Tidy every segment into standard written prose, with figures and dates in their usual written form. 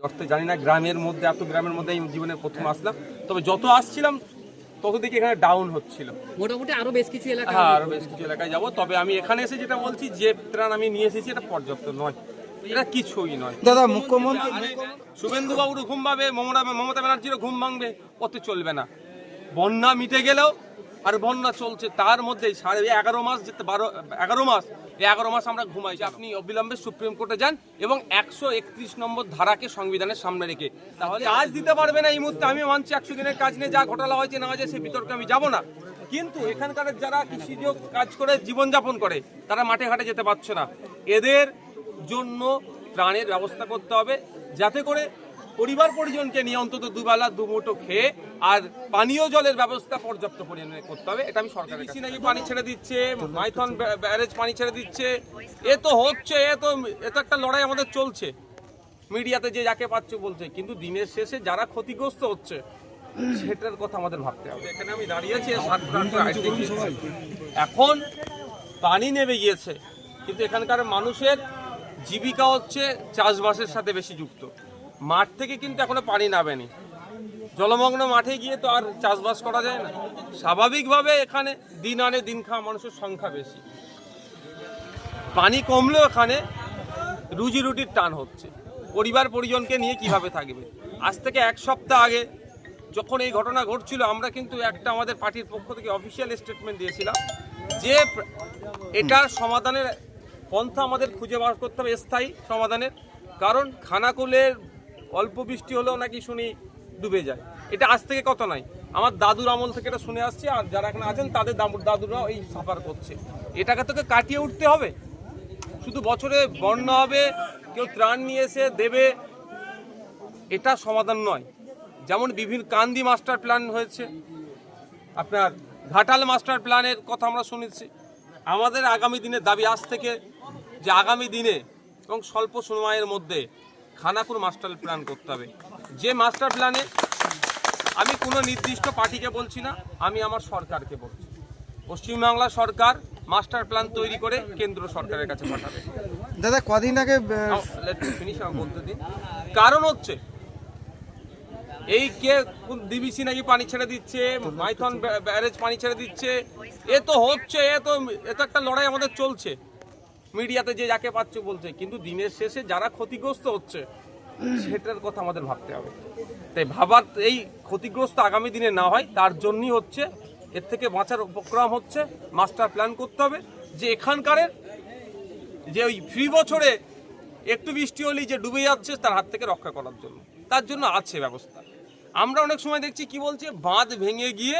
অর্থে জানি না, গ্রামের মধ্যে এত গ্রামের মধ্যে এই জীবনে প্রথম আসলাম। তবে যত আসছিলাম তত দেখি এখানে ডাউন হচ্ছিল। মোটামুটি আরো বেশ কিছু এলাকা, হ্যাঁ আরো বেশ কিছু এলাকায় যাবো। তবে আমি এখানে এসে যেটা বলছি, যে ত্রাণ আমি নিয়ে এসেছি এটা পর্যাপ্ত নয়, এটা কিছুই নয়। দাদা মুখ্যমন্ত্রী শুভেন্দু বাবুর ঘুম ভাবে, মমতা ব্যানার্জিরও ঘুম ভাঙবে, ওতে চলবে না। বন্যা মিটে গেলেও আর বন্যা চলছে, তার মধ্যেই 11.5 মাস, 11 মাস, এই 11 মাস আমরা ঘুমাইছি। আপনি অবিলম্বে সুপ্রিম কোর্টে যান এবং 131 নম্বর ধারাকে সংবিধানের সামনে রেখে, তাহলে কাজ দিতে পারবে না এই মুহূর্তে। আমি মানছি 100 দিনের কাজ নিয়ে যা ঘোটালা হয়েছে না হয়েছে সেই বিতর্কে আমি যাব না, কিন্তু এখানকার যারা কৃষিজ কাজ করে জীবনযাপন করে তারা মাঠে ঘাটে যেতে পারছে না। এদের জন্য ত্রাণের ব্যবস্থা করতে হবে, যাতে করে পরিবার পরিজনকে নিয়ে অন্তত দুবেলা দুমুঠো খেয়ে আর পানীয় জলের ব্যবস্থা পর্যাপ্ত পরিমাণে করতে হবে। এটা আমি সরকারের কাছে নাকি পানি ছেড়ে দিচ্ছে, মাইথন ব্যারেজ পানি ছেড়ে দিচ্ছে, এ তো হচ্ছে, এ তো একটা লড়াই আমাদের চলছে। মিডিয়াতে যে যাকে পাচ্ছে বলছে, কিন্তু দিনের শেষে যারা ক্ষতিগ্রস্ত হচ্ছে সেটার কথা আমাদের ভাবতে হবে। এখানে আমি দাঁড়িয়েছি, এখন পানি নেমে গিয়েছে, কিন্তু এখানকার মানুষের জীবিকা হচ্ছে চাষবাসের সাথে বেশি যুক্ত। মাঠ থেকে কিন্তু এখনো পানি নামেনি, জলমগ্ন মাঠে গিয়ে তো আর চাষবাস করা যায় না। স্বাভাবিকভাবে এখানে দিন আনে দিন খাওয়া মানুষের সংখ্যা বেশি, পানি কমলেও এখানে রুজি রুটির টান হচ্ছে। পরিবার পরিজনকে নিয়ে কিভাবে থাকবে? আজ থেকে 1 সপ্তাহ আগে যখন এই ঘটনা ঘটছিল, আমরা কিন্তু একটা আমাদের পার্টির পক্ষ থেকে অফিসিয়াল স্টেটমেন্ট দিয়েছিলাম যে এটার সমাধানের পন্থা আমাদের খুঁজে বার করতে হবে, স্থায়ী সমাধানের। কারণ খানাকুলের অল্প বৃষ্টি হলেও নাকি শুনি ডুবে যায়, এটা আজ থেকে কত নয়, আমার দাদুর আমল থেকে এটা শুনে আসছে। আর যারা এখানে আছেন তাদের দাদুরাও এই সাফার করছে। এটাকে তোকে কাটিয়ে উঠতে হবে। শুধু বছরে বন্যা হবে, কেউ ত্রাণ নিয়ে এসে দেবে, এটা সমাধান নয়। যেমন বিভিন্ন কান্দি মাস্টার প্ল্যান হয়েছে, আপনার ঘাটাল মাস্টার প্ল্যানের কথা আমরা শুনেছি। আমাদের আগামী দিনের দাবি আজ থেকে, যে আগামী দিনে এবং স্বল্প সময়ের মধ্যে খানাকুল মাস্টার প্ল্যান করতে হবে। যে মাস্টার প্ল্যানে আমি কোনো নির্দিষ্ট পার্টিকে বলছি না, আমি আমার সরকারকে বলছি, পশ্চিমবাংলা সরকার মাস্টার প্ল্যান তৈরি করে কেন্দ্র সরকারের কাছে পাঠাবে। দাদা কদিন আগে বলতে দিন, কারণ হচ্ছে এই কে ডিবিসি নাকি পানি ছেড়ে দিচ্ছে, মাইথন ব্যারেজ পানি ছেড়ে দিচ্ছে, এ তো হচ্ছে, এ তো একটা লড়াই আমাদের চলছে। মিডিয়াতে যে যাকে পাচ্ছে বলছে, কিন্তু দিনের শেষে যারা ক্ষতিগ্রস্ত হচ্ছে সেটার কথা আমাদের ভাবতে হবে। তাই ভাবার, এই ক্ষতিগ্রস্ত আগামী দিনে না হয় তার জন্যই হচ্ছে, এর থেকে বাঁচার উপক্রম হচ্ছে মাস্টার প্ল্যান করতে হবে, যে এখানকার যে ওই ফ্রি বছরে একটু বৃষ্টি হলেই যে ডুবে যাচ্ছে তার হাত থেকে রক্ষা করার জন্য, তার জন্য আছে ব্যবস্থা। আমরা অনেক সময় দেখছি কি বলছে, বাঁধ ভেঙে গিয়ে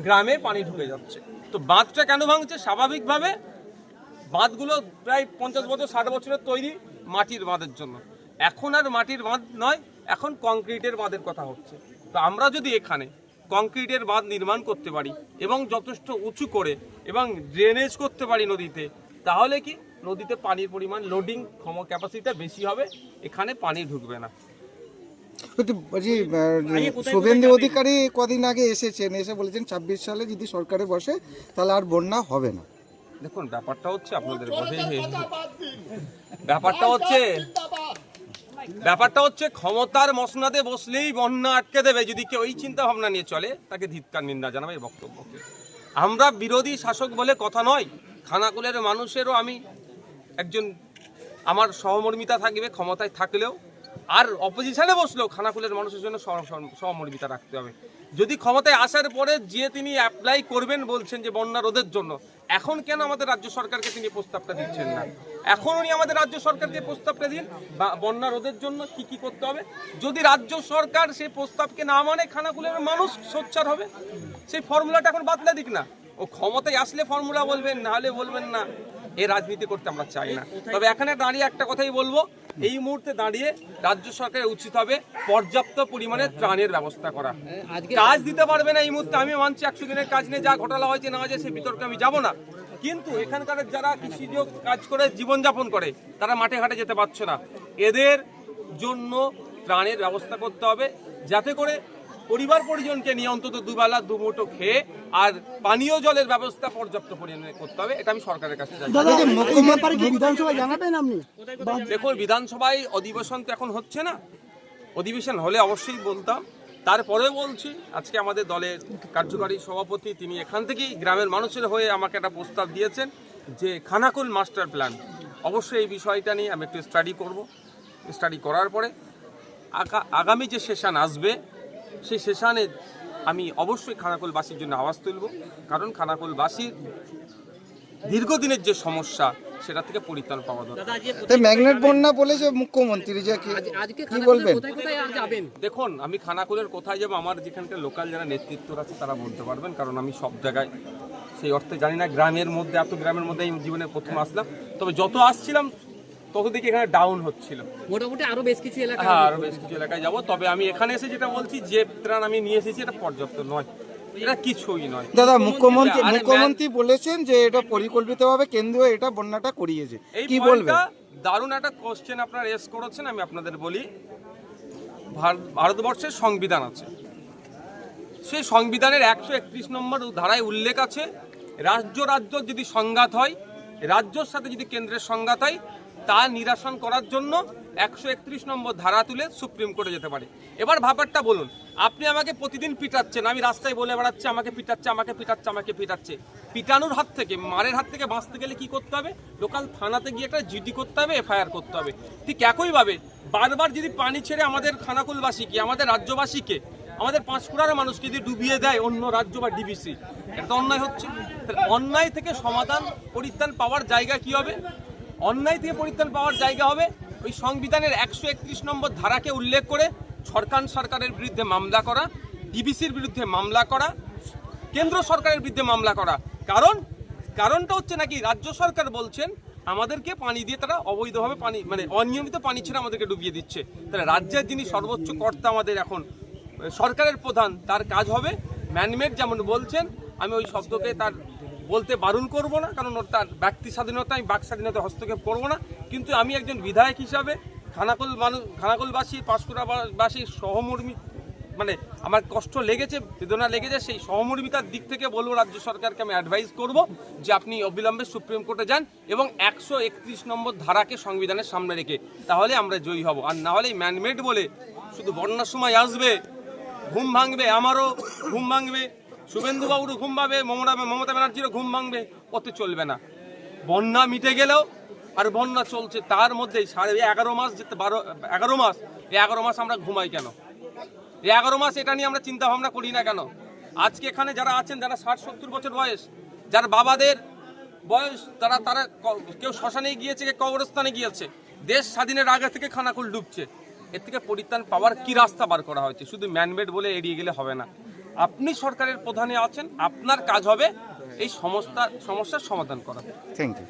গ্রামে পানি ঢুকে যাচ্ছে। তো বাঁধটা কেন ভাঙছে? স্বাভাবিকভাবে বাঁধগুলো প্রায় 50 বছর 60 বছরের তৈরি মাটির বাঁধের জন্য। এখন আর মাটির বাঁধ নয়, এখন কংক্রিটের বাঁধের কথা হচ্ছে। তো আমরা যদি এখানে কংক্রিটের বাঁধ নির্মাণ করতে পারি এবং যথেষ্ট উঁচু করে এবং ড্রেনেজ করতে পারি নদীতে, তাহলে কি নদীতে পানির পরিমাণ, লোডিং ক্যাপাসিটিটা বেশি হবে, এখানে পানি ঢুকবে না। শুভেন্দু অধিকারী কদিন আগে এসেছেন, এসে বলেছেন 26 সালে যদি সরকারে বসে তাহলে আর বন্যা হবে না। দেখুন ব্যাপারটা হচ্ছে, আপনাদের ব্যাপারটা হচ্ছে ক্ষমতার মসনাদে বসলেই বন্যা আটকে দেবে। যদি কেউ এই চিন্তা ভাবনা নিয়ে চলে, তাকে ধিক্কার নিন্দা জানাবে এই বক্তব্যকে। আমরা বিরোধী শাসক বলে কথা নয়, খানাকুলের মানুষেরও আমি একজন, আমার সহমর্মিতা থাকবে ক্ষমতায় থাকলেও, আর অপোজিশনে বসলেও খানাকুলের মানুষের জন্য সহমর্মিতা রাখতে হবে। যদি ক্ষমতায় আসার পরে যে তিনি অ্যাপ্লাই করবেন বলছেন যে বন্যা রোধের জন্য, এখন কেন আমাদের রাজ্য সরকারকে তিনি প্রস্তাবটা দিচ্ছেন না? এখন উনি আমাদের রাজ্য সরকারকে প্রস্তাবটা দিন, বন্যা রোধের জন্য কি কি করতে হবে। যদি রাজ্য সরকার সেই প্রস্তাবকে না মানে, খানাকুলের মানুষ সোচ্চার হবে। সেই ফর্মুলাটা এখন বাতলে দিক না, ও ক্ষমতায় আসলে ফর্মুলা বলবেন, না হলে বলবেন না। এই রাজনীতি করতে আমরা চাই না। তবে এখানে দাঁড়িয়ে একটা কথাই বলবো, এই মুহূর্তে দাঁড়িয়ে রাজ্য সরকারের উচিত হবে পর্যাপ্ত পরিমাণে ত্রাণের ব্যবস্থা করা। কাজ দিতে পারবে না এই মুহূর্তে, আমি মানছি 100 দিনের কাজ নিয়ে যা ঘোটালা হয়েছে না হয়েছে সেই বিতর্কে আমি যাব না, কিন্তু এখানকার যারা কৃষিজ কাজ করে জীবনযাপন করে তারা মাঠে ঘাটে যেতে পারছে না। এদের জন্য ত্রাণের ব্যবস্থা করতে হবে, যাতে করে পরিবার পরিজনকে নিয়ে অন্তত দুবেলা দুমুঠো খেয়ে আর পানীয় জলের ব্যবস্থা পর্যাপ্ত পরিমাণে করতে হবে, এটা আমি সরকারের কাছে চাই। বিধানসভায় জানাবেন আপনি? দেখুন, বিধানসভায় অধিবেশন তো এখন হচ্ছে না, অধিবেশন হলে অবশ্যই বলতাম। তারপরে বলছি, আজকে আমাদের দলের কার্যকারী সভাপতি তিনি এখান থেকেই গ্রামের মানুষের হয়ে আমাকে একটা প্রস্তাব দিয়েছেন যে খানাকুল মাস্টার প্ল্যান, অবশ্যই এই বিষয়টা নিয়ে আমি একটু স্টাডি করব। স্টাডি করার পরে আগামী যে সেশন আসবে সেই সেশনে আমি অবশ্যই খানাকুলবাসীর জন্য আওয়াজ তুলব, কারণ খানাকুলবাসীর দীর্ঘদিনের যে সমস্যা সেটা থেকে পরিত্রাণ পাওয়া দরকার। দাদা, আজকে তাই ম্যাগনেট বন্যা বলেছে মুখ্যমন্ত্রী, যে আজকে কি বলবেন? কোথায় কোথায় আর যাবেন? দেখুন, আমি খানাকুলের কোথায় যাবো আমার যেখানকার লোকাল যারা নেতৃত্ব আছে তারা বলতে পারবেন, কারণ আমি সব জায়গায় সেই অর্থে জানি না। গ্রামের মধ্যে, এত গ্রামের মধ্যে আমি জীবনে প্রথম আসলাম, তবে যত আসছিলাম তত দেখি এখানে ডাউন হচ্ছিল। মোটামুটি আরো বেশ কিছু এলাকা। হ্যাঁ, আরো বেশ কিছু এলাকায় যাবো, তবে আমি এখানে এসে যেটা বলছি যে ত্রাণ আমি নিয়ে এসেছি এটা পর্যাপ্ত নয়, এটা কিছুই নয়। দাদা, মুখ্যমন্ত্রী বলেছেন যে এটা পরিকল্পিতভাবে কেন্দ্র এটা বন্যাটা করিয়েছে, এই কি বলবেন? দারুণ একটা কোশ্চেন আপনারা রেস করেছেন। আমি আপনাদের বলি, ভারতবর্ষের সংবিধান আছে, সেই সংবিধানের 131 নম্বর ধারায় উল্লেখ আছে, রাজ্য যদি সংঘাত হয়, রাজ্যর সাথে যদি কেন্দ্রের সংঘাত হয়, তা নিরসন করার জন্য 131 নম্বর ধারা তুলে সুপ্রিম কোর্টে যেতে পারে। এবার ব্যাপারটা বলুন, আপনি আমাকে প্রতিদিন পিটাচ্ছেন, আমি রাস্তায় বলে বেড়াচ্ছি আমাকে পিটাচ্ছে, আমাকে পিটাচ্ছে, আমাকে পিটাচ্ছে। পিটানোর হাত থেকে, মারের হাত থেকে বাঁচতে গেলে কি করতে হবে? লোকাল থানাতে গিয়ে একটা জিডি করতে হবে, এফআইআর করতে হবে। ঠিক একইভাবে বারবার যদি পানি ছেড়ে আমাদের খানাকুলবাসীকে, আমাদের রাজ্যবাসীকে, আমাদের পাঁশকুড়ার মানুষকে যদি ডুবিয়ে দেয় অন্য রাজ্য বা ডিবিসি, এটা তো অন্যায় হচ্ছে। অন্যায় থেকে সমাধান পরিত্রাণ পাওয়ার জায়গা কি হবে? অন্যায় থেকে পরিত্রাণ পাওয়ার জায়গা হবে ওই সংবিধানের 131 নম্বর ধারাকে উল্লেখ করে সরকারের বিরুদ্ধে মামলা করা, ডিবিসির বিরুদ্ধে মামলা করা, কেন্দ্র সরকারের বিরুদ্ধে মামলা করা। কারণটা হচ্ছে নাকি রাজ্য সরকার বলছেন আমাদেরকে পানি দিয়ে তারা অবৈধভাবে পানি, মানে অনিয়মিত পানি ছেড়ে আমাদেরকে ডুবিয়ে দিচ্ছে। তাহলে রাজ্যের যিনি সর্বোচ্চ কর্তা, আমাদের এখন সরকারের প্রধান, তার কাজ হবে ম্যানমেড যেমন বলছেন, আমি ওই শব্দকে তার বলতে বারণ করব না, কারণ ওর তার ব্যক্তি স্বাধীনতা, আমি বাক স্বাধীনতা হস্তক্ষেপ করব না। কিন্তু আমি একজন বিধায়ক হিসাবে খানাকুলবাসী, পাঁশকুড়াবাসীর সহমর্মী, মানে আমার কষ্ট লেগেছে, বেদনা লেগেছে, সেই সহমর্মিতার দিক থেকে বলবো রাজ্য সরকারকে আমি অ্যাডভাইস করব যে আপনি অবিলম্বে সুপ্রিম কোর্টে যান এবং 131 নম্বর ধারাকে সংবিধানের সামনে রেখে, তাহলে আমরা জয়ী হব। আর না হলে ম্যানমেড বলে শুধু বন্যার সময় আসবে, ঘুম ভাঙবে, আমারও ঘুম ভাঙবে, শুভেন্দুবাবুরও ঘুম ভাঙবে, মমতা ব্যানার্জিরও ঘুম ভাঙবে, অত চলবে না। বন্যা মিটে গেলেও আর বন্যা চলছে, তার মধ্যেই 11.5 মাস, 11 মাস, এই 11 মাস আমরা ঘুমাই কেন? এই 11 মাস এটা নিয়ে আমরা চিন্তা ভাবনা করি না কেন? আজকে এখানে যারা আছেন, যারা 60-70 বছর বয়স, যার বাবাদের বয়স, তারা কেউ শ্মশানে গিয়েছে, কেউ কবরস্থানে গিয়েছে, দেশ স্বাধীনের আগে থেকে খানাকুল ডুবছে। এর থেকে পরিত্রাণ পাওয়ার কি রাস্তা বার করা হয়েছে? শুধু ম্যানমেড বলে এড়িয়ে গেলে হবে না। আপনি সরকারের প্রধানে আছেন, আপনার কাজ হবে এই সমস্যার সমাধান করা। Thank you.